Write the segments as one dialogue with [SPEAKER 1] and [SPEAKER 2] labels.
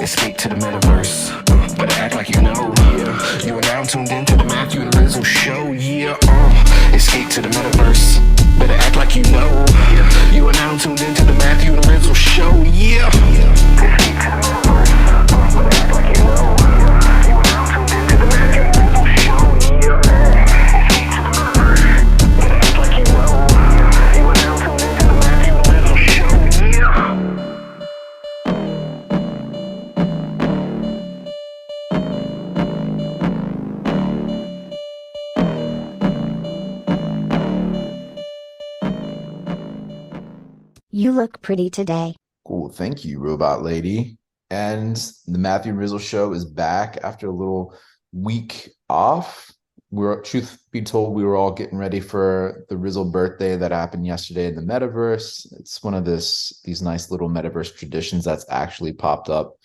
[SPEAKER 1] Escape to the metaverse, but act like you know. Yeah, you are now tuned into the Matthew and Rizzle show. Yeah, escape to the metaverse, better act like you know. Yeah, you are now tuned into the Matthew and Rizzle show. Yeah, escape to the metaverse, better act like you know. Yeah, you are now tuned into the Matthew and Rizzle show. Yeah, escape to the metaverse, better act like you know. Yeah, you are now tuned into the Matthew and Rizzle show. Yeah.
[SPEAKER 2] You look pretty today.
[SPEAKER 3] Cool. Thank you, Robot Lady. And the Matthew and Rizzle show is back after a little week off. Truth be told, we were all getting ready for the Rizzle birthday that happened yesterday in the Metaverse. It's one of these nice little Metaverse traditions that's actually popped up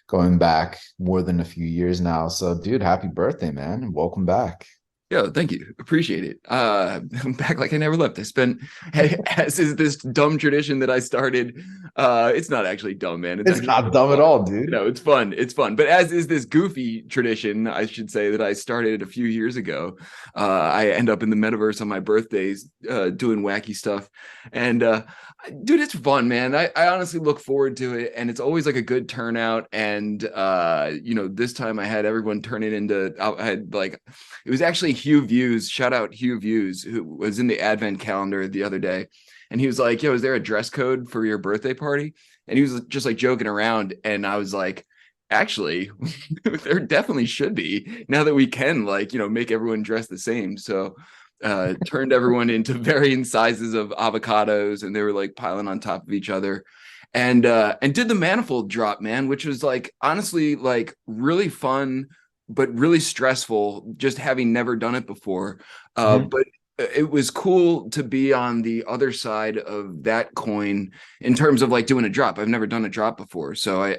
[SPEAKER 3] going back more than a few years now. So, dude, happy birthday, man. Welcome back.
[SPEAKER 4] Yo, thank you. Appreciate it. I'm back like I never left. As is this dumb tradition that I started. It's not actually dumb, man.
[SPEAKER 3] It's not dumb at all, dude.
[SPEAKER 4] No, it's fun. It's fun. But as is this goofy tradition, I should say, that I started a few years ago. I end up in the metaverse on my birthdays, doing wacky stuff. And dude, it's fun, man. I honestly look forward to it. And it's always like a good turnout. And this time I had everyone turn it into, it was actually Hugh Views, shout out Hugh Views, who was in the advent calendar the other day, and he was like, yo, is there a dress code for your birthday party? And he was just like joking around, and I was like, actually there definitely should be, now that we can make everyone dress the same. So turned everyone into varying sizes of avocados, and they were like piling on top of each other, and did the manifold drop, man, which was like honestly like really fun but really stressful, just having never done it before. But it was cool to be on the other side of that coin in terms of like doing a drop. I've never done a drop before. So I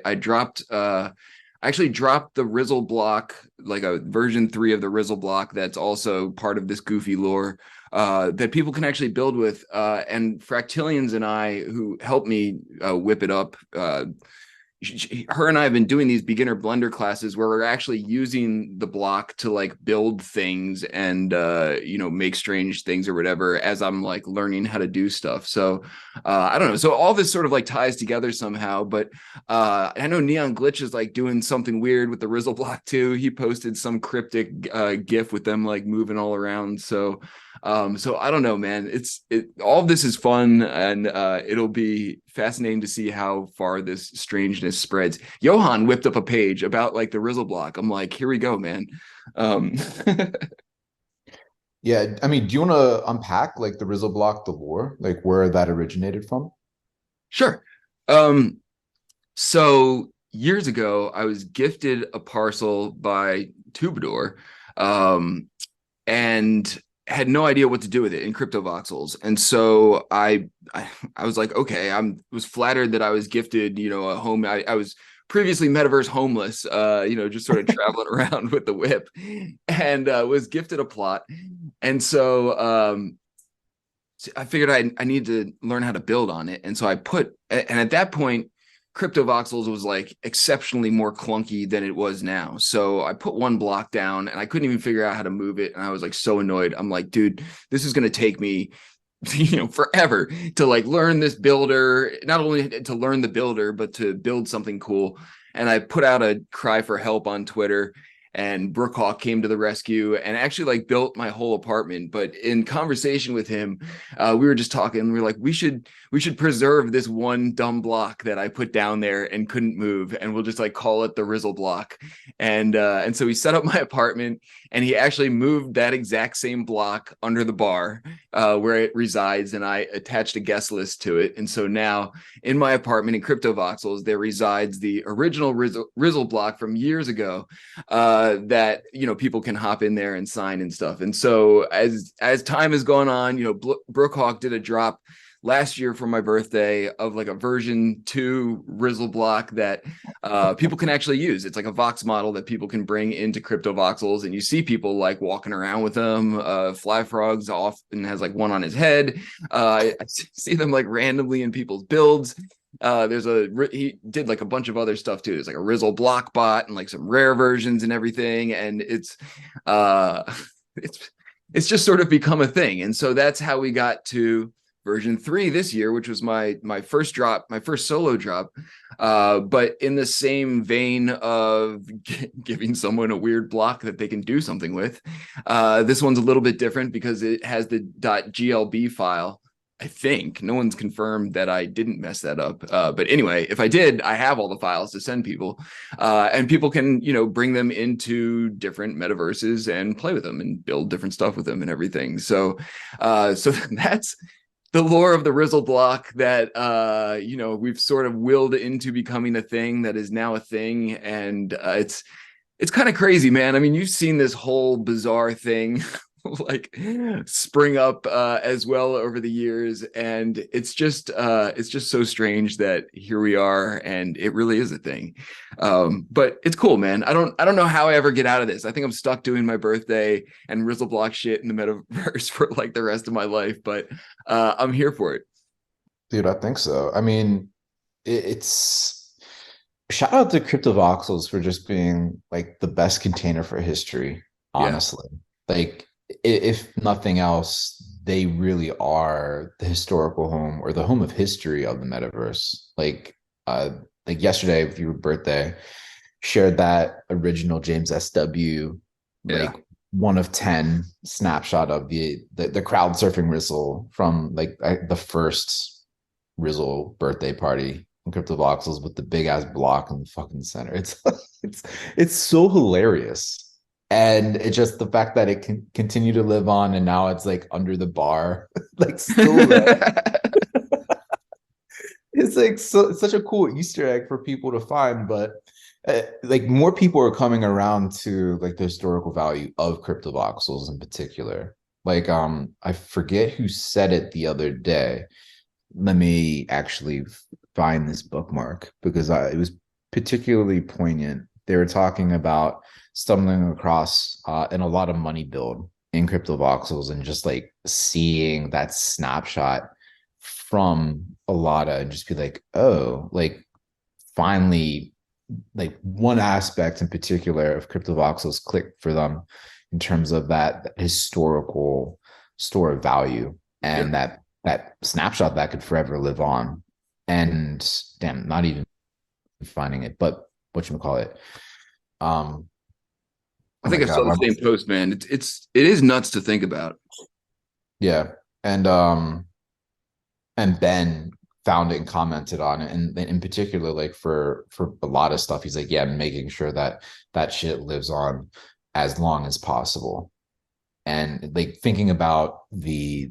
[SPEAKER 4] actually dropped the Rizzle Block, like a version 3 of the Rizzle Block that's also part of this goofy lore that people can actually build with. And Fractillions and I, who helped me whip it up, her and I have been doing these beginner blender classes where we're actually using the block to like build things and make strange things or whatever as I'm like learning how to do stuff. So I don't know. So all this sort of like ties together somehow. But I know Neon Glitch is like doing something weird with the Rizzle Block too. He posted some cryptic GIF with them like moving all around. So I don't know, man. All of this is fun, and it'll be fascinating to see how far this strangeness spreads. Johan whipped up a page about like the Rizzle Block. I'm like, here we go, man.
[SPEAKER 3] Yeah, I mean, do you want to unpack like the Rizzle Block, the lore, like where that originated from?
[SPEAKER 4] Sure. So years ago, I was gifted a parcel by Twobadour, and had no idea what to do with it in CryptoVoxels. And so I was like, okay, was flattered that I was gifted, a home. I was previously Metaverse homeless, just sort of traveling around with the whip, and was gifted a plot. And so I figured I need to learn how to build on it. And so and at that point, CryptoVoxels was like exceptionally more clunky than it was now. So I put one block down and I couldn't even figure out how to move it. And I was like so annoyed. I'm like, dude, this is going to take me, forever to like learn this builder, not only to learn the builder, but to build something cool. And I put out a cry for help on Twitter, and Brookhawk came to the rescue and actually like built my whole apartment. But in conversation with him, we were just talking. We were like, we should preserve this one dumb block that I put down there and couldn't move, and we'll just like call it the Rizzle Block. And so he set up my apartment, and he actually moved that exact same block under the bar where it resides, and I attached a guest list to it. And so now in my apartment in CryptoVoxels, there resides the original Rizzle Block from years ago. That people can hop in there and sign and stuff. And so as time has gone on, Brookhawk did a drop last year for my birthday of like a version 2 Rizzle Block that people can actually use. It's like a Vox model that people can bring into CryptoVoxels, and you see people like walking around with them. Fly Frog's often has like one on his head. I see them like randomly in people's builds. He did like a bunch of other stuff too. There's like a Rizzle Block bot and like some rare versions and everything. And it's just sort of become a thing. And so that's how we got to version 3 this year, which was my first solo drop. But in the same vein of giving someone a weird block that they can do something with, this one's a little bit different because it has the .glb file. I think no one's confirmed that I didn't mess that up. But anyway, if I did, I have all the files to send people, and people can, bring them into different metaverses and play with them and build different stuff with them and everything. So that's the lore of the Rizzle Block that, we've sort of willed into becoming a thing that is now a thing. And it's kind of crazy, man. I mean, you've seen this whole bizarre thing like spring up as well over the years, and it's just so strange that here we are, and it really is a thing. But it's cool, man. I don't know how I ever get out of this. I think I'm stuck doing my birthday and Rizzle Block shit in the metaverse for like the rest of my life, but I'm here for it.
[SPEAKER 3] Dude, I think so. I mean, it's shout out to CryptoVoxels for just being like the best container for history, honestly. Yeah. Like, if nothing else, they really are the historical home or the home of history of the metaverse. Like yesterday for your birthday, shared that original James SW, like 1 of 10 snapshot of the crowd surfing Rizzle from like the first Rizzle birthday party in CryptoVoxels with the big ass block in the fucking center. It's so hilarious. And it's just the fact that it can continue to live on, and now it's like under the bar, like still it's like it's such a cool Easter egg for people to find. But like more people are coming around to like the historical value of CryptoVoxels in particular. Like I forget who said it the other day. Let me actually find this bookmark because it was particularly poignant. They were talking about stumbling across and a lot of money build in CryptoVoxels and just like seeing that snapshot from Alada and just be like, oh, like finally, like one aspect in particular of CryptoVoxels clicked for them in terms of that historical store of value and that snapshot that could forever live on. And damn, not even finding it, but whatchamacallit.
[SPEAKER 4] I think I saw the same post, man. It is nuts to think about. Yeah.
[SPEAKER 3] And Ben found it and commented on it. And in particular, like for a lot of stuff, he's like, yeah, making sure that shit lives on as long as possible. And like thinking about the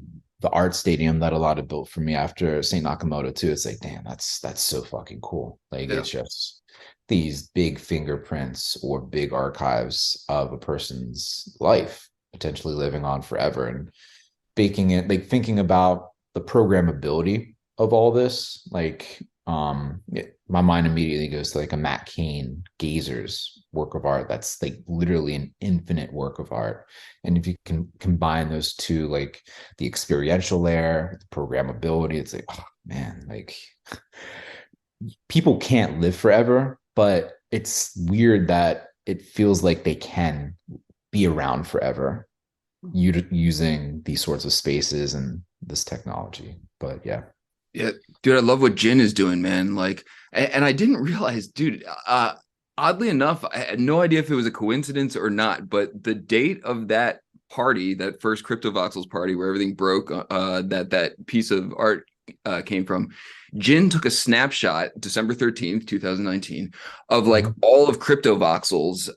[SPEAKER 3] art stadium that Alada built for me after St. Nakamoto too, it's like, damn, that's so fucking cool. Like it's just these big fingerprints or big archives of a person's life potentially living on forever, and baking it, like thinking about the programmability of all this, like my mind immediately goes to like a Matt Cain Gazer's work of art that's like literally an infinite work of art. And if you can combine those two, like the experiential layer, the programmability, it's like, oh man, like people can't live forever, but it's weird that it feels like they can be around forever using these sorts of spaces and this technology. But yeah,
[SPEAKER 4] dude, I love what Jin is doing, man. Like, and I didn't realize, dude, oddly enough, I had no idea if it was a coincidence or not, but the date of that party, that first CryptoVoxels party where everything broke, that piece of art came from, Jin took a snapshot December 13th, 2019 of like all of CryptoVoxels,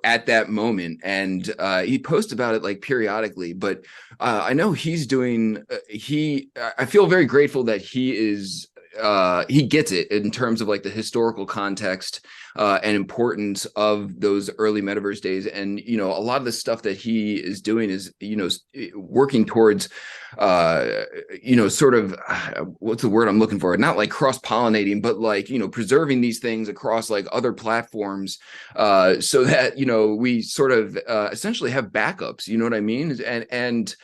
[SPEAKER 4] at that moment. And he posts about it like periodically, but I know he's doing, I feel very grateful that he gets it in terms of like the historical context and importance of those early metaverse days. And, a lot of the stuff that he is doing is, working towards, sort of, what's the word I'm looking for? Not like cross-pollinating, but like, preserving these things across like other platforms so that, we sort of essentially have backups, you know what I mean? And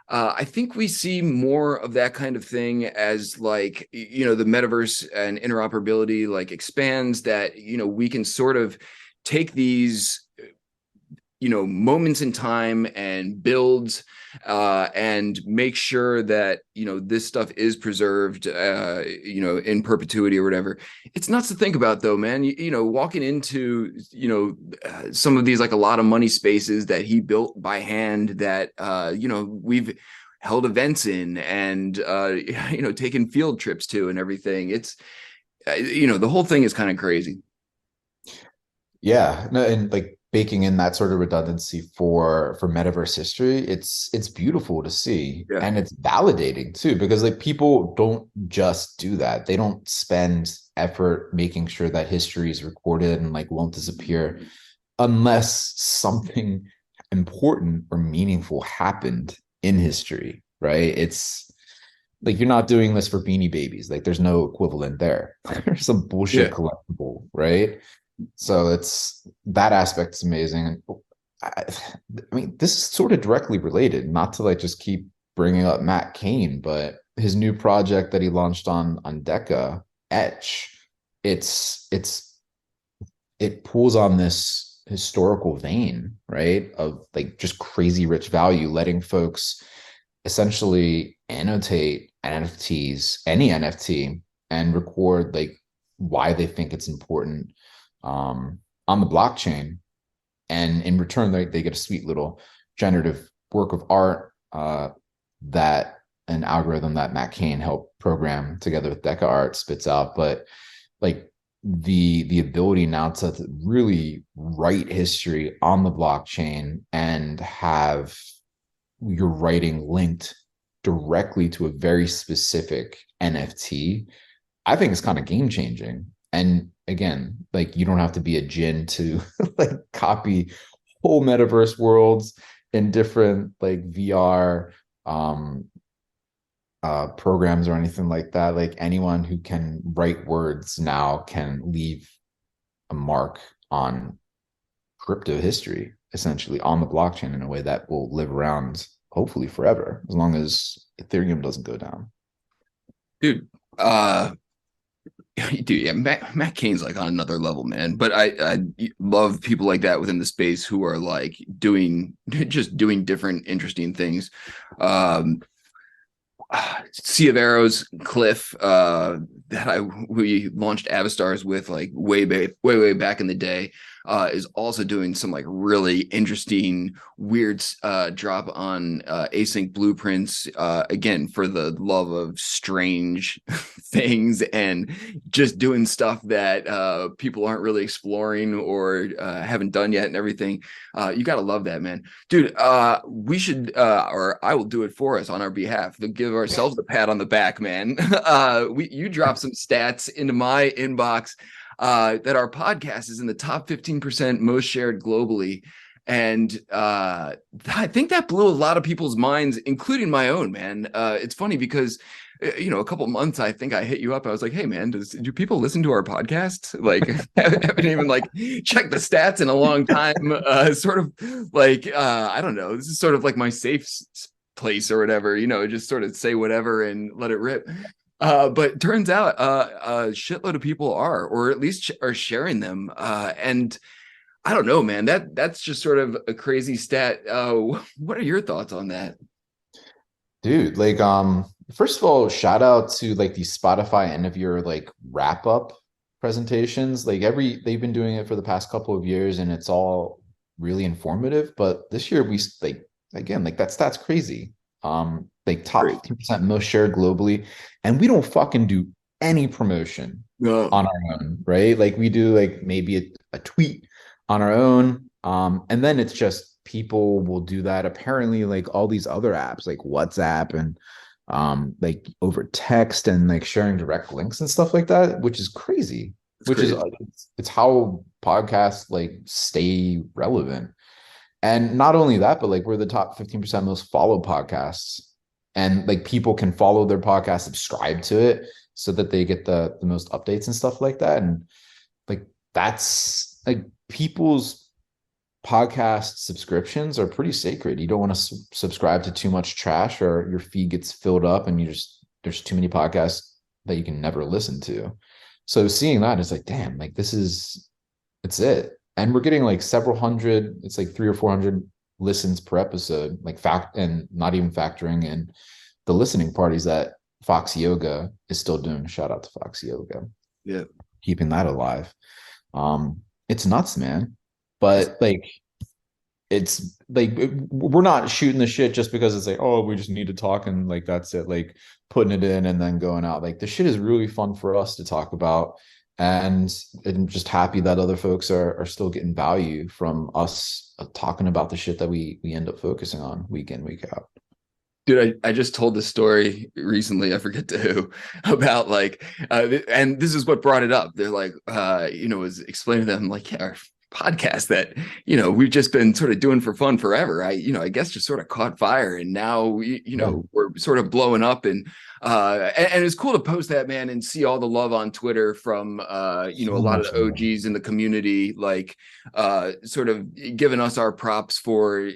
[SPEAKER 4] I think we see more of that kind of thing as like, the metaverse and interoperability like expands, that, we can sort of take these moments in time and build and make sure that this stuff is preserved in perpetuity or whatever. It's nuts to think about, though, man. Walking into some of these like a lot of money spaces that he built by hand, that we've held events in, and taken field trips to and everything. It's the whole thing is kind of crazy.
[SPEAKER 3] Yeah, no, and like baking in that sort of redundancy for metaverse history, it's beautiful to see,
[SPEAKER 4] Yeah.
[SPEAKER 3] and it's validating too, because like people don't just do that. They don't spend effort making sure that history is recorded and like won't disappear unless something important or meaningful happened in history, right? It's like you're not doing this for Beanie Babies. Like there's no equivalent there. There's some bullshit
[SPEAKER 4] Yeah.
[SPEAKER 3] collectible, right? So it's that aspect's amazing. And I mean, this is sort of directly related, not to like just keep bringing up Matt Kane, but his new project that he launched on Deca, Etch, it's it pulls on this historical vein, right? Of like just crazy rich value, letting folks essentially annotate NFTs, any NFT, and record like why they think it's important on the blockchain. And in return, they get a sweet little generative work of art that an algorithm that Matt Kane helped program together with Deca Art spits out. But like the ability now to really write history on the blockchain and have your writing linked directly to a very specific NFT, I think it's kind of game changing. And again, like you don't have to be a djinn to like copy whole metaverse worlds in different like VR programs or anything like that. Like anyone who can write words now can leave a mark on crypto history, essentially on the blockchain in a way that will live around hopefully forever, as long as Ethereum doesn't go down.
[SPEAKER 4] Dude, dude, yeah, Matt Kane's like on another level, man. But I love people like that within the space who are like doing different interesting things. Sea of Arrows, Cliff, that we launched Avastars with like way back in the day, is also doing some like really interesting weird drop on async blueprints, again for the love of strange things and just doing stuff that people aren't really exploring or haven't done yet and everything. You gotta love that, man. Dude, we should or I will do it for us on our behalf to give ourselves a pat on the back, man. You dropped some stats into my inbox that our podcast is in the top 15% most shared globally. And I think that blew a lot of people's minds, including my own, man. It's funny because a couple months, I think I hit you up. I was like, hey, man, do people listen to our podcast? Like, I haven't even like checked the stats in a long time. Sort of like, I don't know. This is sort of like my safe place or whatever, just sort of say whatever and let it rip. But it turns out a shitload of people are, or at least are sharing them. And I don't know, man, that's just sort of a crazy stat. What are your thoughts on that?
[SPEAKER 3] Dude, like first of all, shout out to like the Spotify end of year like wrap up presentations. Like they've been doing it for the past couple of years and it's all really informative. But this year we like again, like that's crazy. Like top 15% most shared globally. And we don't fucking do any promotion on our own, right? Like we do like maybe a tweet on our own. And then it's just people will do that apparently like all these other apps like WhatsApp and like over text and like sharing direct links and stuff like that, which is crazy. It's how podcasts like stay relevant. And not only that, but like we're the top 15% most followed podcasts. And like people can follow their podcast, subscribe to it so that they get the most updates and stuff like that. And like that's like people's podcast subscriptions are pretty sacred. You don't want to subscribe to too much trash, or your feed gets filled up and there's too many podcasts that you can never listen to. So seeing that, it's like, damn, like it's it. And we're getting like several hundred, it's like 300 or 400 listens per episode, like and not even factoring in the listening parties that Fox Yoga is still doing. Shout out to Fox Yoga.
[SPEAKER 4] Yeah.
[SPEAKER 3] Keeping that alive. It's nuts, man. But like, it's like, we're not shooting the shit just because it's like, oh, we just need to talk and like that's it, like putting it in and then going out. Like the shit is really fun for us to talk about, and I'm just happy that other folks are still getting value from us talking about the shit that we end up focusing on week in, week out.
[SPEAKER 4] Dude, I just told this story recently, I forget to who, about like, and this is what brought it up. They're like, was explaining to them like, yeah, our podcast that, we've just been sort of doing for fun forever. I guess just sort of caught fire, and now, we're sort of blowing up, and it's cool to post that, man, and see all the love on Twitter from, a lot of the OGs in the community, like, sort of giving us our props for,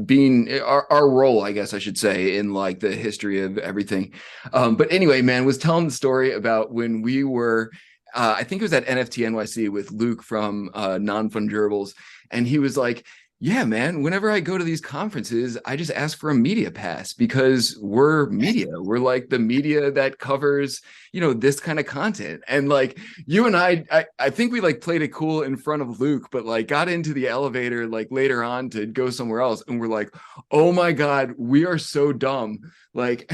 [SPEAKER 4] being our role, I guess I should say, in like the history of everything. But anyway, man, was telling the story about when we were, I think it was at NFT NYC with Luke from Non-Fungibles, and he was like, yeah, man, whenever I go to these conferences, I just ask for a media pass because we're media. We're like the media that covers, this kind of content. And like you and I think we like played it cool in front of Luke, but like got into the elevator like later on to go somewhere else. And we're like, oh my God, we are so dumb. Like,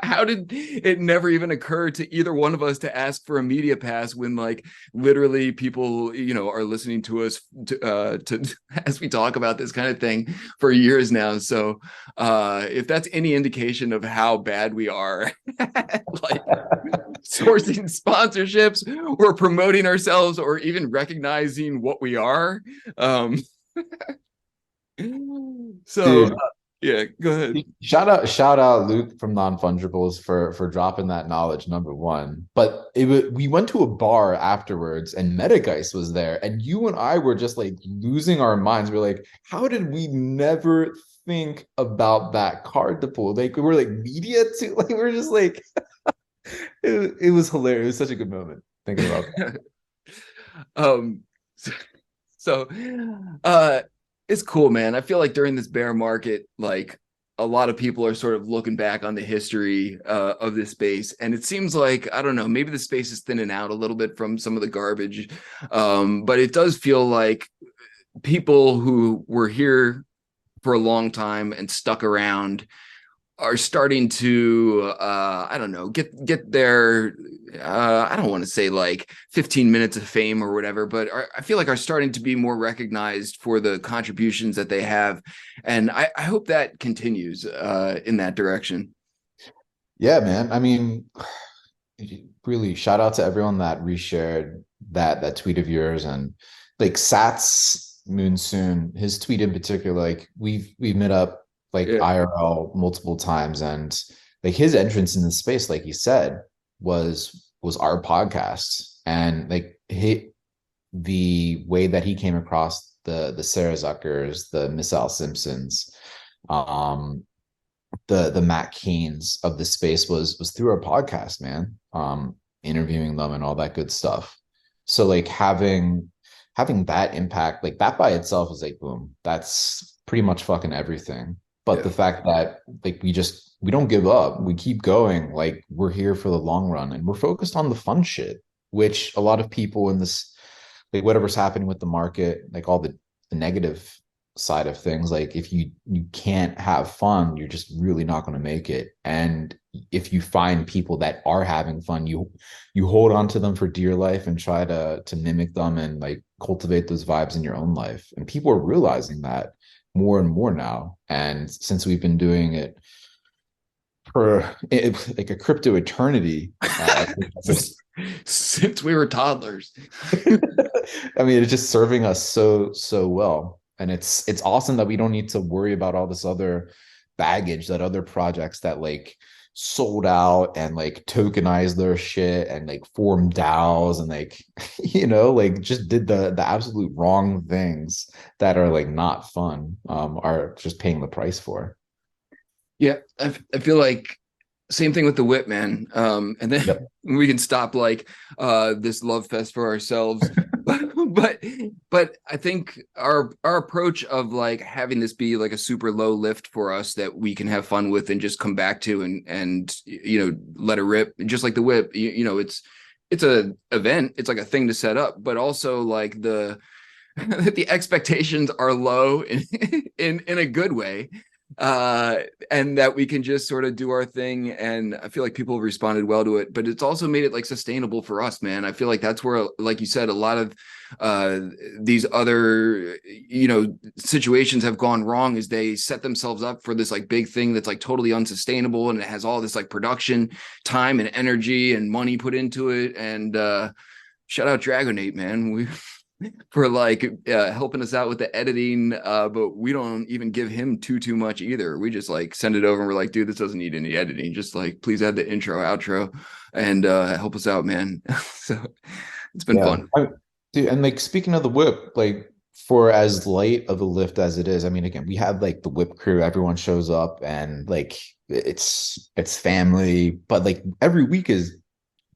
[SPEAKER 4] how did it never even occur to either one of us to ask for a media pass when like literally people, are listening to us to as we talk about this kind of thing for years now. So if that's any indication of how bad we are, like sourcing sponsorships or promoting ourselves or even recognizing what we are.
[SPEAKER 3] Dude,
[SPEAKER 4] yeah, go ahead.
[SPEAKER 3] Shout out Luke from Non-Fungibles for dropping that knowledge, number one. But we went to a bar afterwards and Metageist was there, and you and I were just like losing our minds. We're like, how did we never think about that card to pull? Like we were like media too. Like we were just like it was hilarious. It was such a good moment thinking about that.
[SPEAKER 4] So it's cool, man. I feel like during this bear market, like a lot of people are sort of looking back on the history of this space. And it seems like, I don't know, maybe the space is thinning out a little bit from some of the garbage. But it does feel like people who were here for a long time and stuck around are starting to I don't know, get their I don't want to say like 15 minutes of fame or whatever, but I feel like are starting to be more recognized for the contributions that they have, and I hope that continues in that direction.
[SPEAKER 3] Yeah, man. I mean, really shout out to everyone that reshared that tweet of yours, and like Sats Moonsoon, his tweet in particular, like we've met up like IRL multiple times, and like his entrance in the space, like he said, was our podcast, and like the way that he came across the Sarah Zuckers, the Miss Al Simpsons, the Matt Keynes of the space was through our podcast, man. Interviewing them and all that good stuff. So like having that impact, like that by itself is like boom, that's pretty much fucking everything. But the fact that like we don't give up, we keep going, like we're here for the long run, and we're focused on the fun shit, which a lot of people in this, like whatever's happening with the market, like all the negative side of things, like if you can't have fun, you're just really not going to make it. And if you find people that are having fun, you hold on to them for dear life and try to mimic them and like cultivate those vibes in your own life. And people are realizing that more and more now. And since we've been doing it for like a crypto eternity,
[SPEAKER 4] since we were toddlers.
[SPEAKER 3] I mean, it's just serving us so well. And it's awesome that we don't need to worry about all this other baggage that other projects that like sold out and like tokenized their shit and like formed DAOs and like like just did the absolute wrong things that are like not fun, are just paying the price for.
[SPEAKER 4] Yeah, I feel like same thing with the whip, man. And then
[SPEAKER 3] Yep.
[SPEAKER 4] we can stop like this love fest for ourselves. but but I think our approach of like having this be like a super low lift for us that we can have fun with and just come back to and let it rip, just like the whip. It's a event. It's like a thing to set up, but also like the expectations are low in a good way, and that we can just sort of do our thing. And I feel like people have responded well to it, but it's also made it like sustainable for us, man. I feel like that's where, like you said, a lot of these other situations have gone wrong, is they set themselves up for this like big thing that's like totally unsustainable, and it has all this like production time and energy and money put into it. And shout out Dragonate, man. We for like helping us out with the editing, but we don't even give him too much either. We just like send it over and we're like, dude, this doesn't need any editing, just like please add the intro outro and help us out, man. So it's been fun.
[SPEAKER 3] Dude, and like speaking of the whip, like for as light of a lift as it is, I mean, again, we have like the whip crew, everyone shows up and like it's family, but like every week is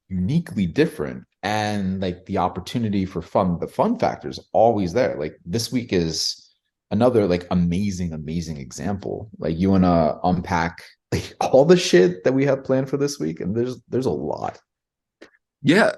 [SPEAKER 3] uniquely different, and like the opportunity for fun, the fun factor is always there. Like this week is another like amazing example. Like you want to unpack like all the shit that we have planned for this week, and there's a lot.
[SPEAKER 4] Yeah,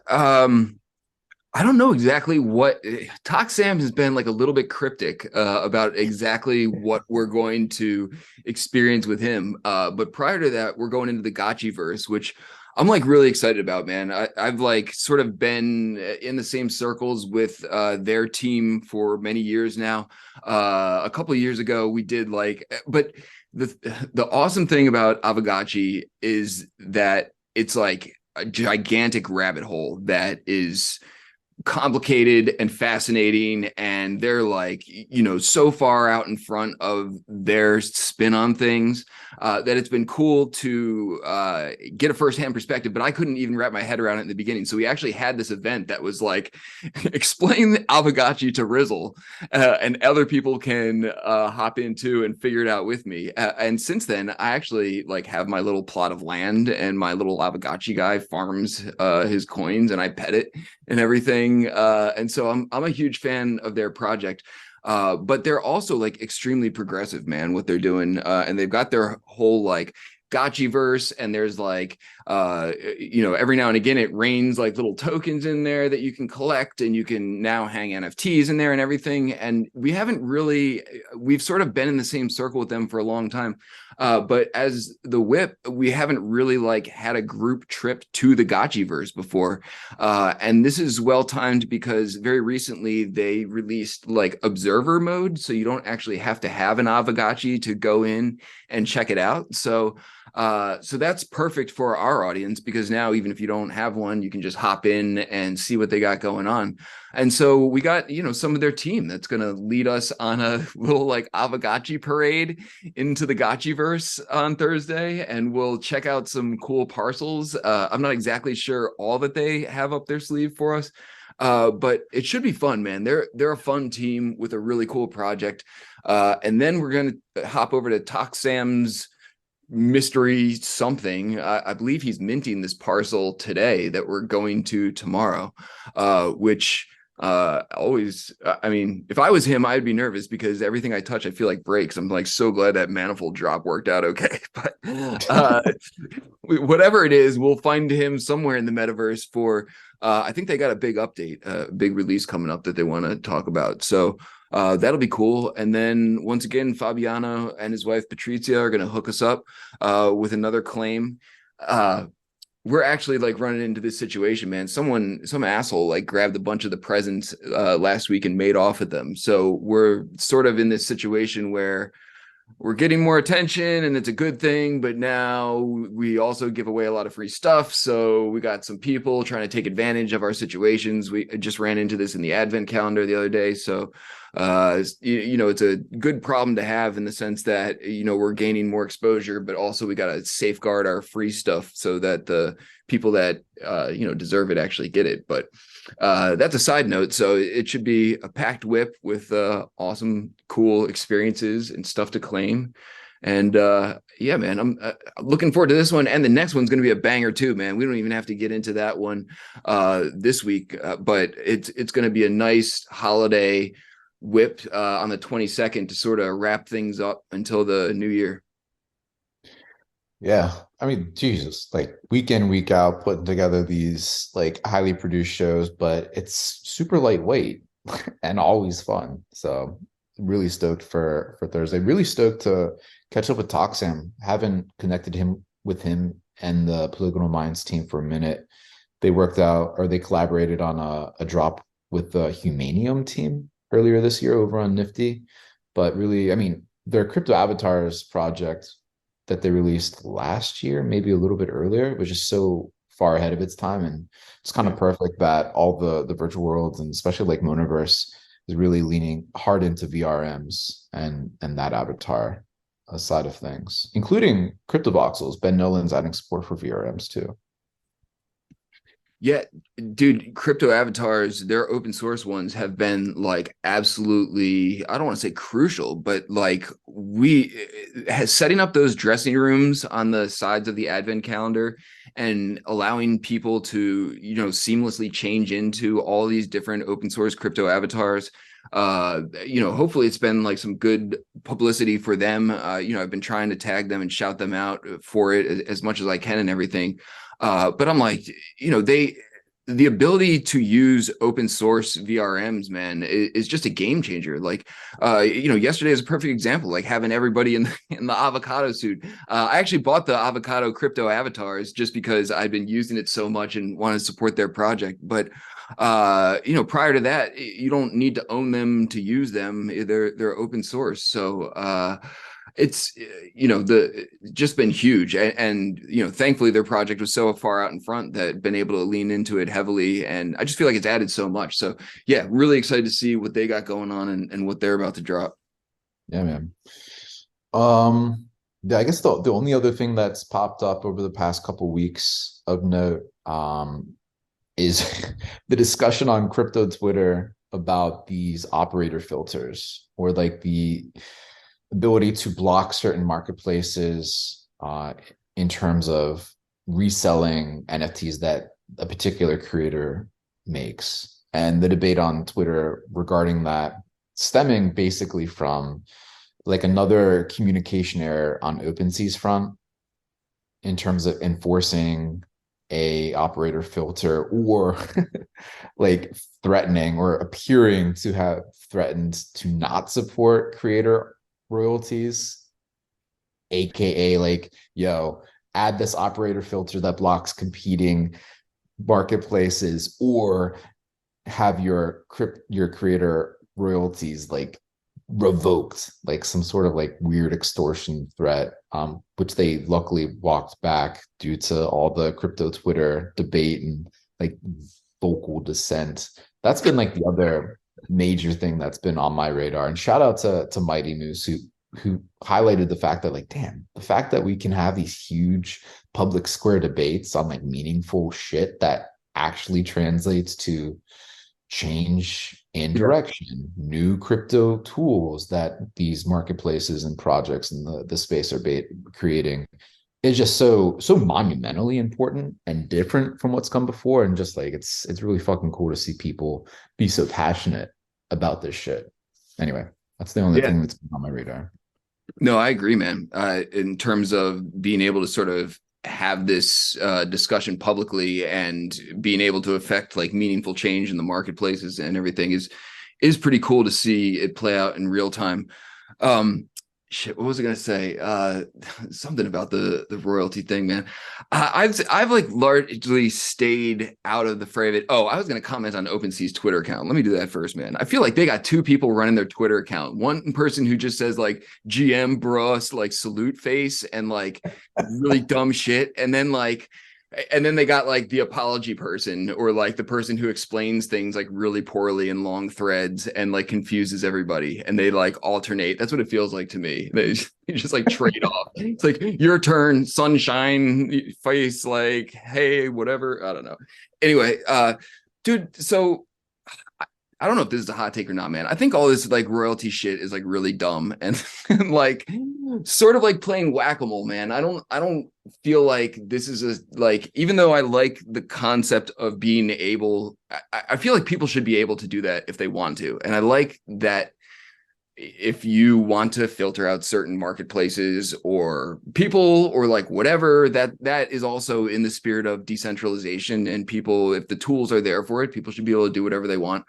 [SPEAKER 4] I don't know exactly what Talk Sam has been like a little bit cryptic about exactly what we're going to experience with him. But prior to that, we're going into the Gotchiverse, which I'm like really excited about, man. I've like sort of been in the same circles with their team for many years now. A couple of years ago, we did like, but the awesome thing about Aavegotchi is that it's like a gigantic rabbit hole that is complicated and fascinating, and they're like so far out in front of their spin on things that it's been cool to get a firsthand perspective. But I couldn't even wrap my head around it in the beginning, so we actually had this event that was like explain Aavegotchi to Rizzle, and other people can hop into and figure it out with me. And since then I actually like have my little plot of land, and my little Aavegotchi guy farms his coins, and I pet it and everything. And so I'm a huge fan of their project. But they're also like extremely progressive, man, what they're doing. And they've got their whole like Gotchiverse, and there's like every now and again it rains like little tokens in there that you can collect, and you can now hang NFTs in there and everything. And we've sort of been in the same circle with them for a long time. But as the whip, we haven't really like had a group trip to the Gotchiverse before. And this is well timed because very recently they released like observer mode. So you don't actually have to have an Aavegotchi to go in and check it out. So that's perfect for our audience, because now even if you don't have one, you can just hop in and see what they got going on. And so we got, some of their team that's going to lead us on a little like Aavegotchi parade into the Gotchiverse on Thursday, and we'll check out some cool parcels. I'm not exactly sure all that they have up their sleeve for us, but it should be fun, man. They're a fun team with a really cool project. And then we're going to hop over to Talk Sam's mystery something. I believe he's minting this parcel today that we're going to tomorrow, which always, I mean, if I was him, I'd be nervous, because everything I touch I feel like breaks. I'm like so glad that manifold drop worked out okay. But whatever it is, we'll find him somewhere in the metaverse for I think they got a big update, a big release coming up that they want to talk about. So that'll be cool. And then once again, Fabiano and his wife Patrizia are going to hook us up with another claim. We're actually like running into this situation, man. Some asshole like grabbed a bunch of the presents last week and made off with them. So we're sort of in this situation where we're getting more attention, and it's a good thing, but now we also give away a lot of free stuff. So we got some people trying to take advantage of our situations. We just ran into this in the advent calendar the other day. So It's a good problem to have in the sense that, we're gaining more exposure, but also we got to safeguard our free stuff so that the people that, deserve it actually get it. But that's a side note. So it should be a packed whip with awesome, cool experiences and stuff to claim. And yeah, man, I'm looking forward to this one. And the next one's going to be a banger too, man. We don't even have to get into that one this week, but it's going to be a nice holiday whip on the 22nd to sort of wrap things up until the new year.
[SPEAKER 3] Yeah, I mean, Jesus, like week in, week out, putting together these like highly produced shows, but it's super lightweight and always fun. So really stoked for Thursday. Really stoked to catch up with Toxam. Haven't connected with him and the Polygonal Minds team for a minute. They worked out, or they collaborated on a drop with the Humanium team earlier this year over on Nifty. But really, I mean, their crypto avatars project that they released last year, maybe a little bit earlier, was just so far ahead of its time. And it's kind of perfect that all the virtual worlds, and especially like Monaverse, is really leaning hard into VRMs and that avatar side of things, including CryptoVoxels. Ben Nolan's adding support for VRMs too.
[SPEAKER 4] Yeah, dude, crypto avatars, their open source ones have been like absolutely, I don't want to say crucial, but like setting up those dressing rooms on the sides of the advent calendar and allowing people to, seamlessly change into all these different open source crypto avatars. Hopefully it's been like some good publicity for them. I've been trying to tag them and shout them out for it as much as I can and everything. But I'm like, the ability to use open source VRMs, man, is just a game changer. Like, yesterday is a perfect example, like having everybody in the avocado suit. I actually bought the avocado crypto avatars just because I'd been using it so much and wanted to support their project. But prior to that, you don't need to own them to use them. They're open source. So it's just been huge, and thankfully their project was so far out in front that been able to lean into it heavily, and I just feel like it's added so much. So yeah, really excited to see what they got going on and what they're about to drop.
[SPEAKER 3] Yeah, man. Yeah, I guess the only other thing that's popped up over the past couple weeks of note is the discussion on crypto Twitter about these operator filters, or like the ability to block certain marketplaces in terms of reselling NFTs that a particular creator makes. And the debate on Twitter regarding that, stemming basically from like another communication error on OpenSea's front in terms of enforcing a operator filter, or like threatening or appearing to have threatened to not support creator royalties, aka like, yo, add this operator filter that blocks competing marketplaces, or have your creator royalties like revoked, like some sort of like weird extortion threat, which they luckily walked back due to all the crypto Twitter debate and like vocal dissent. That's been like the other major thing that's been on my radar. And shout out to Mighty Moose, who highlighted the fact that, like, damn, the fact that we can have these huge public square debates on like meaningful shit that actually translates to change in direction, new crypto tools that these marketplaces and projects in the space are creating, is just so monumentally important and different from what's come before. And just like it's really fucking cool to see people be so passionate about this shit. Anyway, that's the only thing that's been on my radar.
[SPEAKER 4] No, I agree, man. In terms of being able to sort of have this discussion publicly and being able to affect like meaningful change in the marketplaces and everything is pretty cool to see it play out in real time. Shit, what was I gonna say? Something about the royalty thing, man. I've like largely stayed out of the fray of it. Oh, I was gonna comment on OpenSea's Twitter account. Let me do that first, man. I feel like they got two people running their Twitter account. One person who just says like GM bros, like salute face and like really dumb shit, and then like And then they got like the apology person, or like the person who explains things like really poorly in long threads and like confuses everybody, and they like alternate. That's what it feels like to me. They just like trade off. It's like your turn, sunshine face, like, hey, whatever. I don't know. Anyway, dude, so I don't know if this is a hot take or not, man. I think all this like royalty shit is like really dumb and like sort of like playing whack-a-mole, man. I don't feel like this is a like, even though I like the concept of being able, I feel like people should be able to do that if they want to. And I like that if you want to filter out certain marketplaces or people or like whatever, that is also in the spirit of decentralization, and people, if the tools are there for it, people should be able to do whatever they want.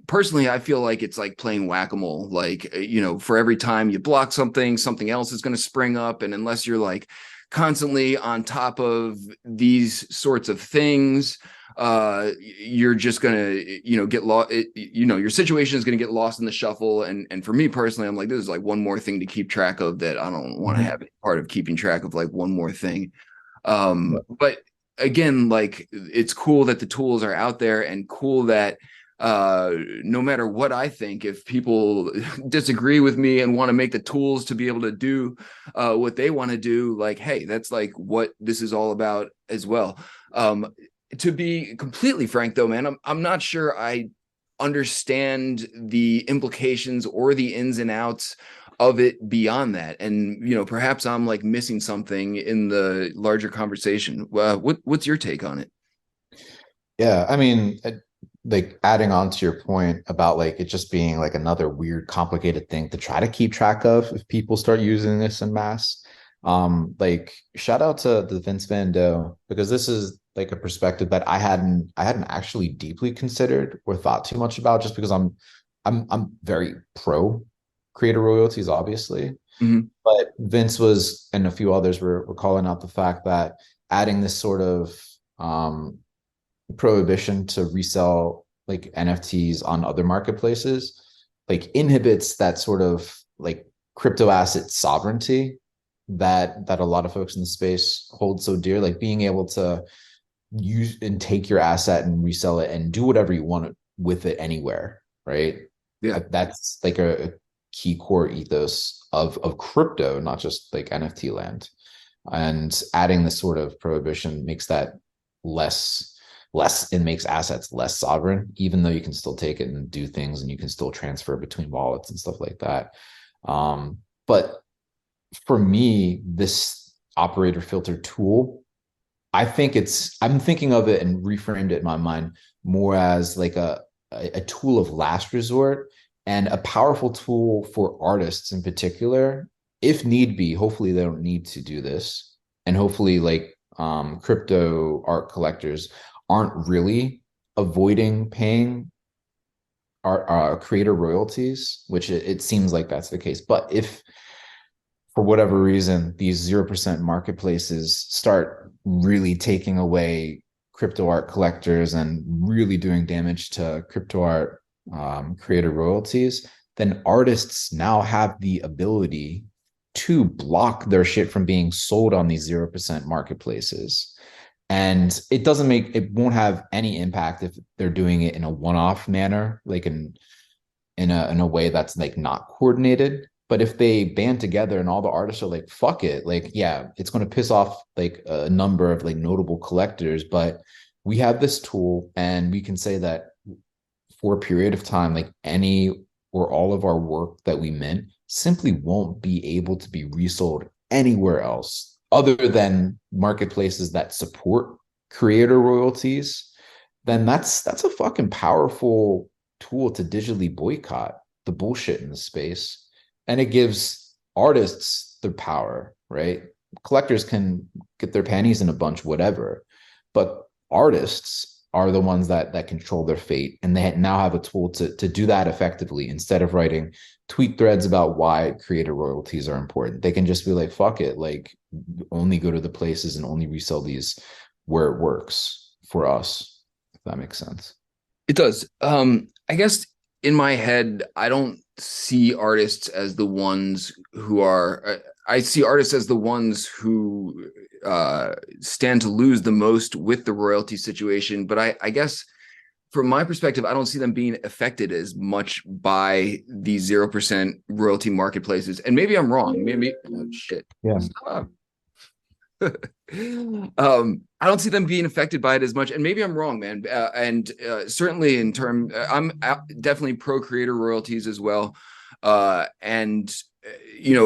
[SPEAKER 4] Personally, I feel like it's like playing whack-a-mole. Like, you know, for every time you block something, something else is going to spring up, and unless you're like constantly on top of these sorts of things, you're just gonna, you know, get lost. You know, your situation is gonna get lost in the shuffle. And for me personally, I'm like, this is like one more thing to keep track of that I don't want to have it part of keeping track of, like one more thing. But again, like, it's cool that the tools are out there, and cool that no matter what I think, if people disagree with me and want to make the tools to be able to do what they want to do, like, hey, that's like what this is all about as well. To be completely frank, though, man, I'm not sure I understand the implications or the ins and outs of it beyond that. And, you know, perhaps I'm like missing something in the larger conversation. What's your take on it?
[SPEAKER 3] Yeah, I mean, like adding on to your point about like it just being like another weird, complicated thing to try to keep track of if people start using this en masse. Like shout out to the Vince Van Doe, because this is like a perspective that I hadn't actually deeply considered or thought too much about, just because I'm very pro creator royalties, obviously.
[SPEAKER 4] Mhm.
[SPEAKER 3] But Vince was, and a few others were calling out the fact that adding this sort of prohibition to resell like NFTs on other marketplaces like inhibits that sort of like crypto asset sovereignty that a lot of folks in the space hold so dear, like being able to use and take your asset and resell it and do whatever you want with it anywhere, right?
[SPEAKER 4] Yeah.
[SPEAKER 3] That's like a key core ethos of crypto, not just like NFT land. And adding this sort of prohibition makes that less it makes assets less sovereign, even though you can still take it and do things and you can still transfer between wallets and stuff like that. But for me, this operator filter tool, I'm thinking of it and reframed it in my mind more as like a tool of last resort, and a powerful tool for artists in particular, if need be. Hopefully they don't need to do this. And hopefully like crypto art collectors aren't really avoiding paying our creator royalties, which it seems like that's the case. But if for whatever reason these 0% marketplaces start really taking away crypto art collectors and really doing damage to crypto art creator royalties, then artists now have the ability to block their shit from being sold on these 0% marketplaces. And it won't have any impact if they're doing it in a one-off manner, like in a way that's like not coordinated. But if they band together and all the artists are like, fuck it, like, yeah, it's going to piss off like a number of like notable collectors, but we have this tool and we can say that for a period of time, like any or all of our work that we mint simply won't be able to be resold anywhere else other than marketplaces that support creator royalties. Then that's a fucking powerful tool to digitally boycott the bullshit in the space. And it gives artists the power, right? Collectors can get their panties in a bunch, whatever, but artists are the ones that control their fate, and they now have a tool to do that effectively. Instead of writing tweet threads about why creator royalties are important, they can just be like, fuck it, like only go to the places and only resell these where it works for us, if that makes sense.
[SPEAKER 4] It does. I guess in my head, I don't see artists as the ones who are. I see artists as the ones who stand to lose the most with the royalty situation. But I guess from my perspective, I don't see them being affected as much by these 0% royalty marketplaces. And maybe I'm wrong. Maybe, oh, shit.
[SPEAKER 3] Yeah.
[SPEAKER 4] Stop. I don't see them being affected by it as much, and maybe I'm wrong, man. Certainly in term, I'm definitely pro creator royalties as well. And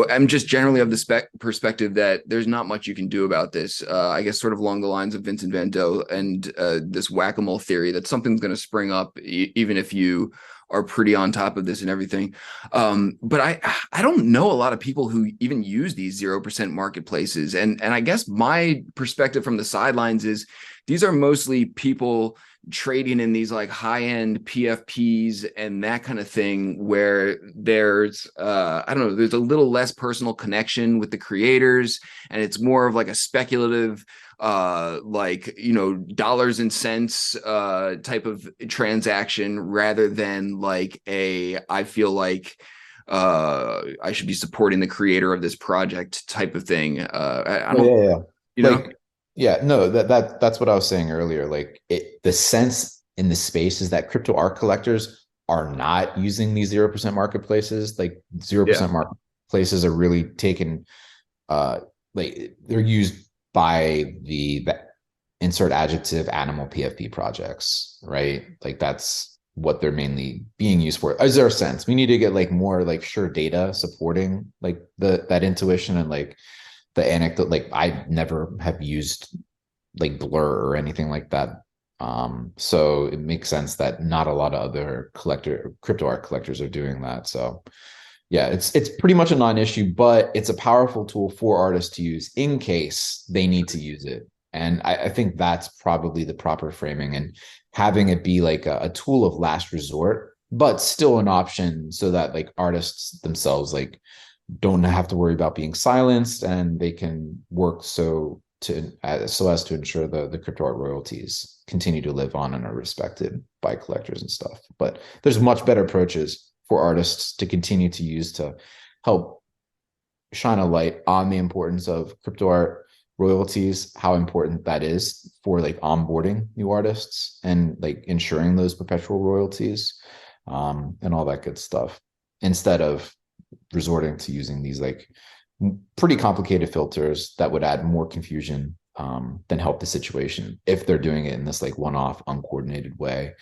[SPEAKER 4] I'm just generally of the perspective that there's not much you can do about this. I guess sort of along the lines of Vincent Van Gogh and this whack-a-mole theory that something's going to spring up even if you are pretty on top of this and everything. But I don't know a lot of people who even use these 0% marketplaces. And I guess my perspective from the sidelines is these are mostly people trading in these like high-end PFPs and that kind of thing where there's I don't know, there's a little less personal connection with the creators, and it's more of like a speculative dollars and cents type of transaction rather than like I feel like I should be supporting the creator of this project type of thing. I don't,
[SPEAKER 3] That's what I was saying earlier. Like the sense in the space is that crypto art collectors are not using these 0% marketplaces. Like 0% marketplaces are really taken, like they're used by the insert adjective animal PFP projects, right? Like that's what they're mainly being used for. Is there a sense we need to get like more like sure data supporting like that intuition and like the anecdote? Like I never have used like Blur or anything like that. So it makes sense that not a lot of other crypto art collectors are doing that. So yeah, it's pretty much a non-issue, but it's a powerful tool for artists to use in case they need to use it. And I think that's probably the proper framing, and having it be like a tool of last resort, but still an option so that like artists themselves like don't have to worry about being silenced, and they can work so as to ensure the crypto art royalties continue to live on and are respected by collectors and stuff. But there's much better approaches for artists to continue to use to help shine a light on the importance of crypto art royalties, how important that is for like onboarding new artists and like ensuring those perpetual royalties, and all that good stuff, instead of resorting to using these like pretty complicated filters that would add more confusion than help the situation if they're doing it in this like one-off uncoordinated way.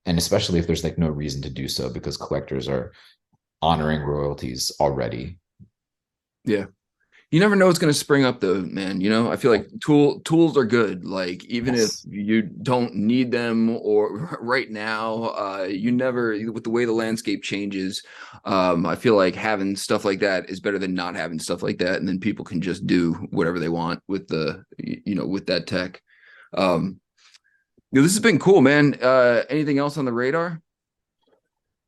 [SPEAKER 3] And especially if there's like no reason to do so because collectors are honoring royalties already.
[SPEAKER 4] Yeah. You never know what's going to spring up though, man. I feel like tools are good. Like even if you don't need them or right now, you never, with the way the landscape changes, I feel like having stuff like that is better than not having stuff like that. And then people can just do whatever they want with with that tech. This has been cool, man. Anything else on the radar?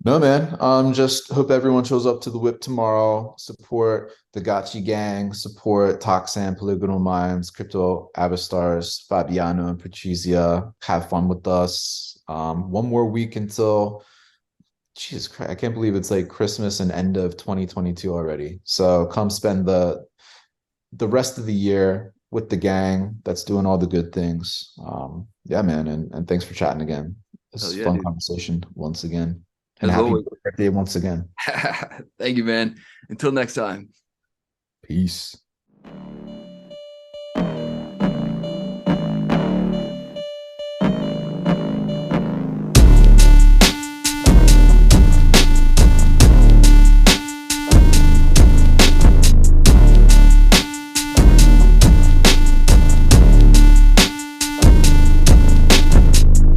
[SPEAKER 3] No, man. Just hope everyone shows up to the whip tomorrow. Support the Gotchi gang, support Toxan, Polygonal Minds, Crypto Avastars, Fabiano, and Patrizia. Have fun with us. One more week until, Jesus Christ, I can't believe it's like Christmas and end of 2022 already. So come spend the rest of the year with the gang that's doing all the good things. Yeah, man, and thanks for chatting again. This is a fun conversation once again. And happy birthday once again.
[SPEAKER 4] Thank you, man. Until next time.
[SPEAKER 3] Peace.